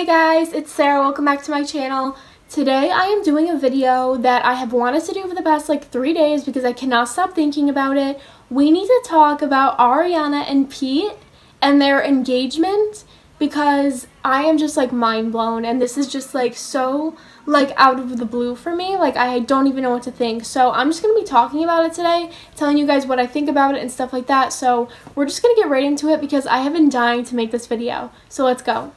Hey guys, it's Sarah. Welcome back to my channel. Today I am doing a video that I have wanted to do for the past 3 days because I cannot stop thinking about it. We need to talk about Ariana and Pete and their engagement because I am just mind blown, and this is just so out of the blue for me. I don't even know what to think. So I'm just going to be talking about it today, telling you guys what I think about it and stuff like that. So we're just going to get right into it because I have been dying to make this video. So let's go.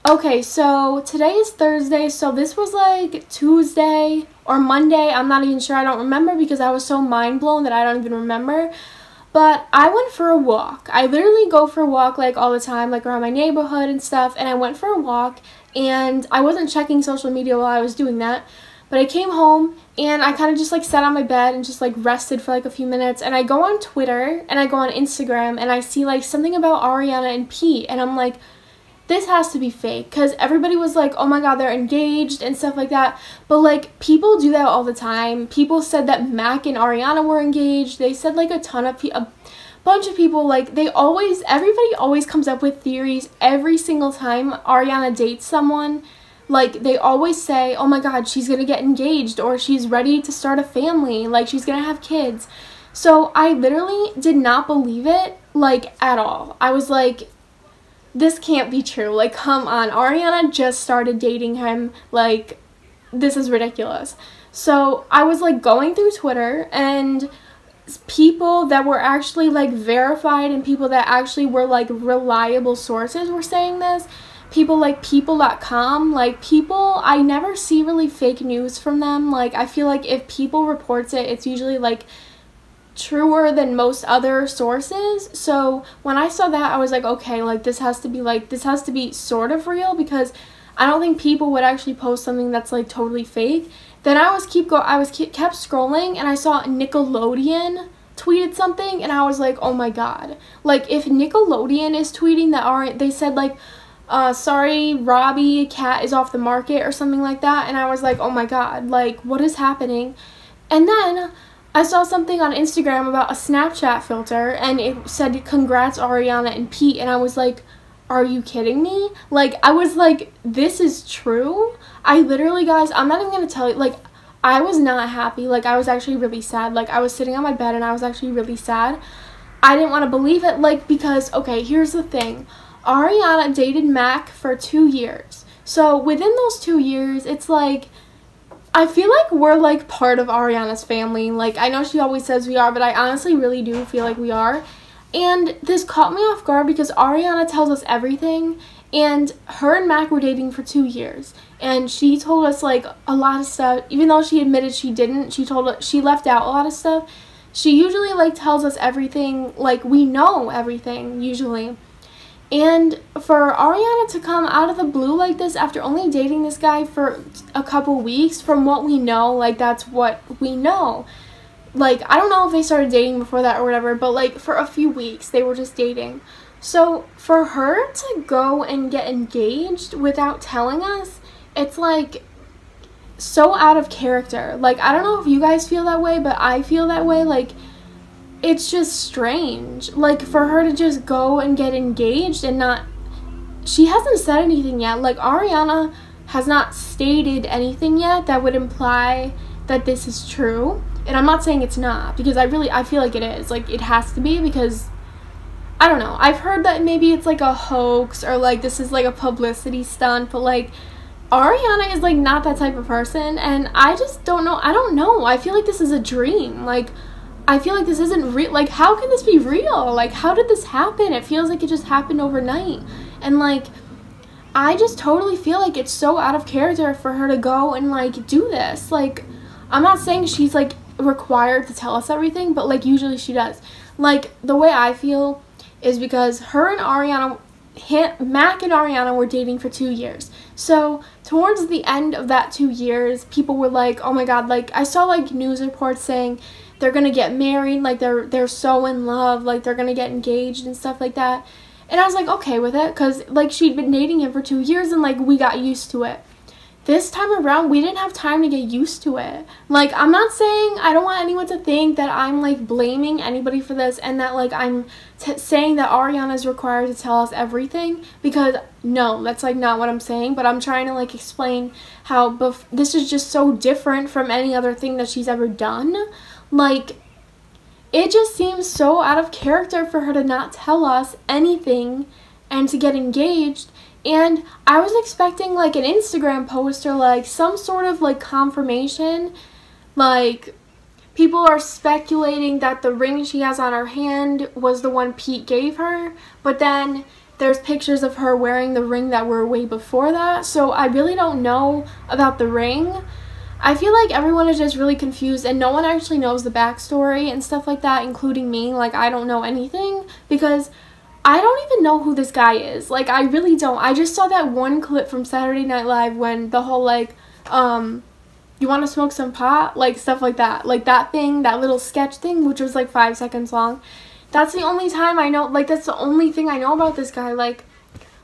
Okay, so today is Thursday, so this was Tuesday or Monday. I'm not even sure. I don't remember because I was so mind blown that I don't even remember. But I went for a walk. I literally go for a walk all the time, around my neighborhood and stuff. And I went for a walk, and I wasn't checking social media while I was doing that. But I came home, and I kind of just sat on my bed and just rested for a few minutes. And I go on Twitter, and I go on Instagram, and I see something about Ariana and Pete. And I'm like, this has to be fake, because everybody was oh my god, they're engaged and stuff like that. But people do that all the time. People said that Mac and Ariana were engaged. They said a bunch of people, everybody always comes up with theories every single time Ariana dates someone. They always say, oh my god, she's gonna get engaged, or she's ready to start a family, she's gonna have kids. So I literally did not believe it at all. I was this can't be true. Come on. Ariana just started dating him. This is ridiculous. So I was going through Twitter, and people that were actually verified and people that actually were reliable sources were saying this. People people.com, people, I never see really fake news from them. I feel if People reports it, it's usually truer than most other sources. So when I saw that, I was okay, this has to be sort of real, because I don't think People would actually post something that's totally fake. Then I kept scrolling, and I saw Nickelodeon tweeted something, and I was oh my god, if Nickelodeon is tweeting that, they said sorry, Robbie cat is off the market or something like that, and I was oh my god, what is happening? And then I saw something on Instagram about a Snapchat filter, and it said, congrats Ariana and Pete, and I was are you kidding me? I was this is true? I literally, guys, I'm not even gonna tell you, I was not happy. I was actually really sad. I was sitting on my bed, and I was actually really sad. I didn't want to believe it, because, okay, here's the thing. Ariana dated Mac for 2 years. So within those 2 years, it's I feel we're part of Ariana's family. I know she always says we are, but I honestly really do feel we are. And this caught me off guard because Ariana tells us everything, and her and Mac were dating for 2 years. And she told us a lot of stuff, even though she admitted she didn't. She left out a lot of stuff. She usually tells us everything, we know everything usually. And for Ariana to come out of the blue like this after only dating this guy for a couple weeks, from what we know, that's what we know. I don't know if they started dating before that or whatever, but for a few weeks they were just dating. So for her to go and get engaged without telling us, it's so out of character. I don't know if you guys feel that way, but I feel that way. It's just strange, for her to just go and get engaged and not, she hasn't said anything yet. Ariana has not stated anything yet that would imply that this is true. And I'm not saying it's not, because I feel it is. It has to be, because, I don't know. I've heard that maybe it's a hoax, or this is a publicity stunt, but Ariana is not that type of person, and I just don't know. I don't know. I feel this is a dream. I feel this isn't real. How can this be real? How did this happen? It feels it just happened overnight. And, I just totally feel it's so out of character for her to go and, do this. I'm not saying she's, required to tell us everything, but, usually she does. The way I feel is because her and Ariana, Mac and Ariana were dating for 2 years. So, towards the end of that 2 years, people were oh my god, I saw, news reports saying they're gonna get married, they're so in love, they're gonna get engaged and stuff like that. And I was okay with it, because she'd been dating him for 2 years, and we got used to it. this time around, we didn't have time to get used to it. Like, I'm not saying, I don't want anyone to think that I'm, like, blaming anybody for this and that, like, I'm saying that Ariana is required to tell us everything, because, no, that's, like, not what I'm saying, but I'm trying to, like, explain how this is just so different from any other thing that she's ever done. Like, it just seems so out of character for her to not tell us anything and to get engaged. And I was expecting, like, an Instagram post or, like, some sort of, like, confirmation. Like, people are speculating that the ring she has on her hand was the one Pete gave her. But then there's pictures of her wearing the ring that were way before that. So I really don't know about the ring. I feel like everyone is just really confused and no one actually knows the backstory and stuff like that, including me. Like, I don't know anything because I don't even know who this guy is. Like, I really don't. I just saw that one clip from Saturday Night Live when the whole, like, you want to smoke some pot? Like, stuff like that. Like, that thing, that little sketch thing, which was, like, 5 seconds long. That's the only time I know, like, that's the only thing I know about this guy. Like,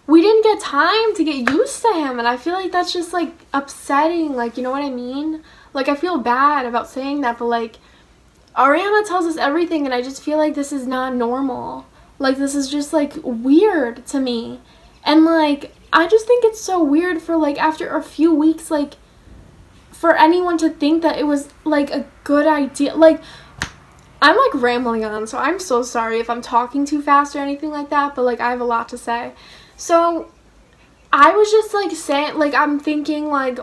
we didn't get time to get used to him, and I feel like that's just, like, upsetting. Like, you know what I mean? Like, I feel bad about saying that, but, like, Ariana tells us everything, and I just feel like this is not normal. Like, this is just, like, weird to me. And, like, I just think it's so weird for, like, after a few weeks, like, for anyone to think that it was, like, a good idea. Like, I'm, like, rambling on, so I'm so sorry if I'm talking too fast or anything like that, but, like, I have a lot to say. So, I was just, like, saying, like, I'm thinking, like,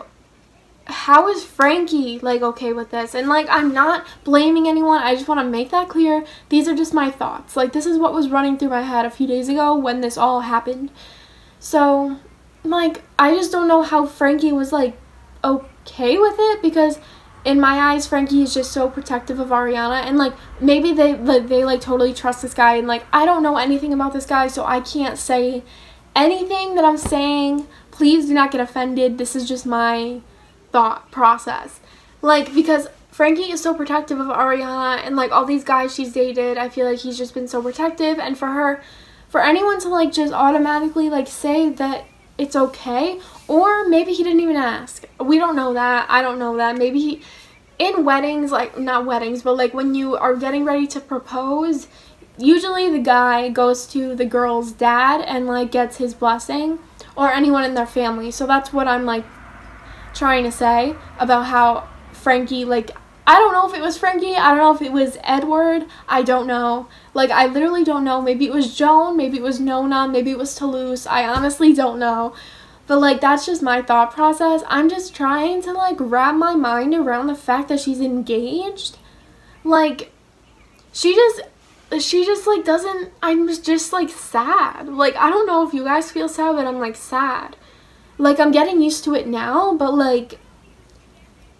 how is Frankie, like, okay with this? And, like, I'm not blaming anyone. I just want to make that clear. These are just my thoughts. Like, this is what was running through my head a few days ago when this all happened. So, like, I just don't know how Frankie was, like, okay with it, because in my eyes, Frankie is just so protective of Ariana, and, like, maybe they like, totally trust this guy, and, like, I don't know anything about this guy, so I can't say anything that I'm saying. Please do not get offended. This is just my thought process. Like, because Frankie is so protective of Ariana and, like, all these guys she's dated, I feel like he's just been so protective, and for anyone to, like, just automatically, like, say that it's okay, or maybe he didn't even ask. We don't know that. I don't know that. Maybe he, in weddings, like, not weddings, but, like, when you are getting ready to propose, usually the guy goes to the girl's dad and, like, gets his blessing, or anyone in their family. So that's what I'm, like, trying to say about how Frankie, like, I don't know if it was Frankie, I don't know if it was Edward, I don't know. Like, I literally don't know. Maybe it was Joan, maybe it was Nona, maybe it was Toulouse. I honestly don't know. But, like, that's just my thought process. I'm just trying to, like, wrap my mind around the fact that she's engaged. Like, she just, like, doesn't, I'm just, like, sad. Like, I don't know if you guys feel sad, but I'm, like, sad. Like, I'm getting used to it now, but, like,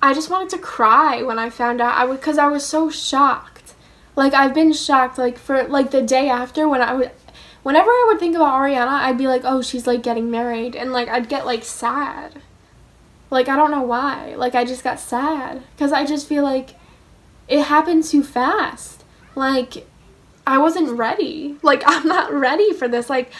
I just wanted to cry when I found out. Because I was so shocked. Like, I've been shocked, like, for, like, the day after whenever I would think about Ariana, I'd be like, oh, she's, like, getting married. And, like, I'd get, like, sad. Like, I don't know why. Like, I just got sad. Because I just feel like it happened too fast. Like, I wasn't ready. Like, I'm not ready for this. Like,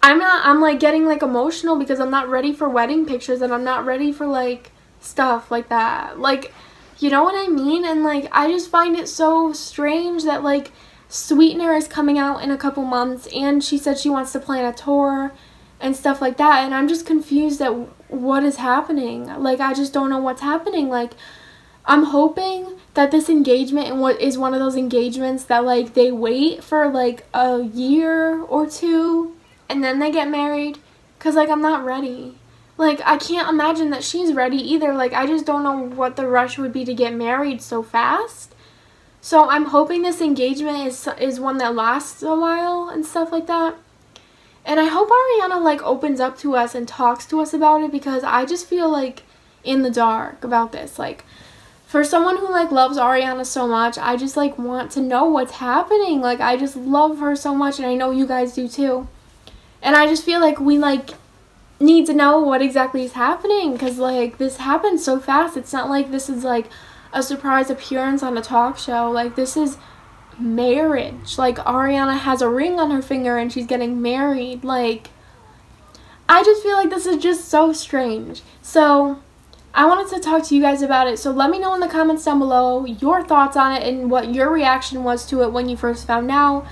I'm, like, getting, like, emotional because I'm not ready for wedding pictures, and I'm not ready for, like, stuff like that. Like, you know what I mean? And, like, I just find it so strange that, like, Sweetener is coming out in a couple months, and she said she wants to plan a tour and stuff like that, and I'm just confused at what is happening. Like, I just don't know what's happening. Like, I'm hoping that this engagement and what is one of those engagements that, like, they wait for, like, a year or two and then they get married, because, like, I'm not ready. Like, I can't imagine that she's ready either. Like, I just don't know what the rush would be to get married so fast. So I'm hoping this engagement is one that lasts a while and stuff like that. And I hope Ariana, like, opens up to us and talks to us about it, because I just feel, like, in the dark about this. Like, for someone who, like, loves Ariana so much, I just, like, want to know what's happening. Like, I just love her so much, and I know you guys do too. And I just feel like we, like, need to know what exactly is happening, because, like, this happened so fast. It's not like this is, like, a surprise appearance on a talk show. Like, this is marriage. Like, Ariana has a ring on her finger and she's getting married. Like, I just feel like this is just so strange. So I wanted to talk to you guys about it, so let me know in the comments down below your thoughts on it and what your reaction was to it when you first found out.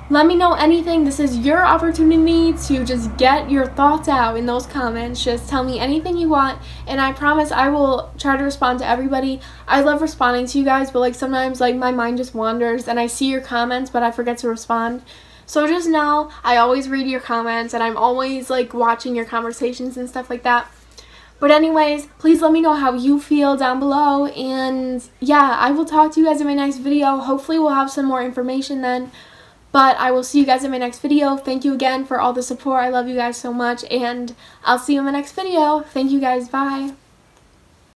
Let me know anything. This is your opportunity to just get your thoughts out in those comments. Just tell me anything you want, and I promise I will try to respond to everybody. I love responding to you guys, but like sometimes like my mind just wanders and I see your comments but I forget to respond. So just know I always read your comments and I'm always like watching your conversations and stuff like that. But anyways, please let me know how you feel down below, and yeah, I will talk to you guys in my next video. Hopefully we'll have some more information then. But I will see you guys in my next video. Thank you again for all the support. I love you guys so much, and I'll see you in my next video. Thank you guys. Bye.